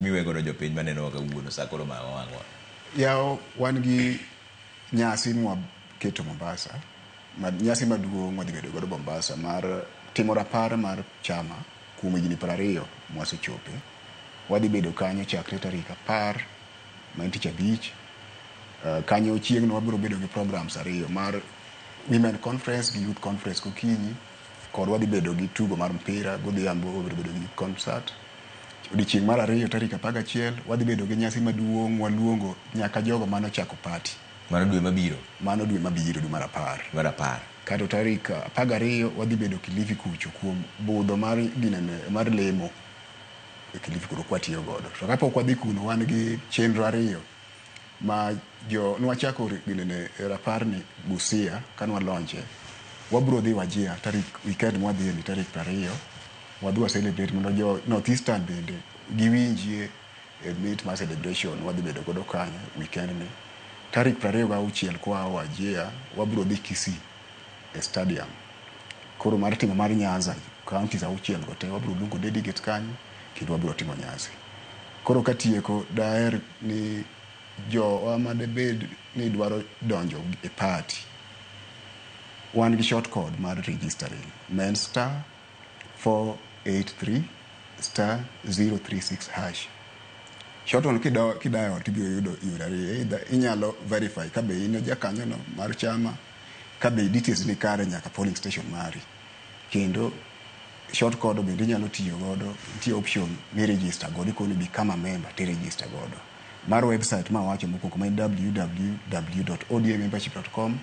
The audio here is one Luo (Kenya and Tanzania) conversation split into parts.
miwe godo jopiny maneno ka wuono sa koro ma wangwa. Yao wan gi nyasi mwa keto Mombasa. Nyasi maduong' wadhi bedo godo Mombasa mar timo rapar mar chama kuom higni 20 mwasechope. Wadhi bedo kanyo chakre tarik 10 ma tich abich. Kanyo chieng'no wabiro bedo gi programs 2 mar Women Conference gi Youth Conference kokinyi, kod wadhi bedo gi tugo mar mpira godhiambo, wabiro bedo gi concert. Odiochieng' mar 2 tarik 11 wadhi bedo gi nyasi maduong' waluongo nyaka jogo mano chako party. Mano dwe mabiro. Dwe mar 10. Kato tarik 12 wadhi bedo Kilifi kucho kuom budho mar lemo e Kilifi kuro kwatiyo godo. To kapok wadhi kuno wan gi chenro 2 ma nwachako rapar ni Busia kanwa launche. Wabiro dhi Wajir tarik weekend mwadhi ni tarik 20. Wadhi celebrate mondo jo North Eastern bende giwinjie meet ma celebration wadhi bedo godo kanyo weekend ni. Tarik 26 kwa Wajir wabiro dhi Kisii e stadium. Koro mar timo mar Nyanza counties 6 gote wabiro luongo delegate kanyo kendo wabiro timo nyasi. Koro katieko daer ni jo amade bed ni dwaro donjo e party. Wan gi short code mar registering. Men *483 *036 hash. Short on kidayo tibiro yudo yurari. Inyalo verify kabe ino jakanyo no mar chama, kabe details ni kare nyaka polling station mari. Kendo short code bende inyalo tiyo godo, nitie option ni register godo ikoni become a member ti register godo. Mar website ma wacho mokwongo ma www.odmmembership.com.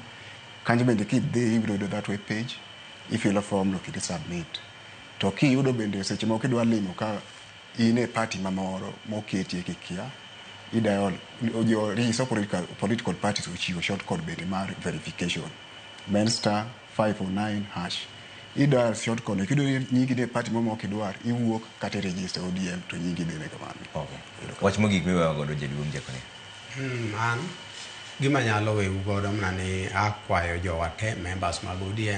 Kanyo bende kidhi ibiro yudo that web page, ifilo form no kiti submit. To kiyudo bende seche moko idwa limo ka in e party mamoro moketi kikia, idial jo register political parties uchiwo short code bende mar verification. Men *509 hash. Ida short code kido nyingi ne party momo kidwar iwuok kata register ODM to nyingi bende kamano. Okay. Wach mogik miwa godo jaduong' jakone. Gima nyalo wewu godo mna ni akwayo jowate members mag ODM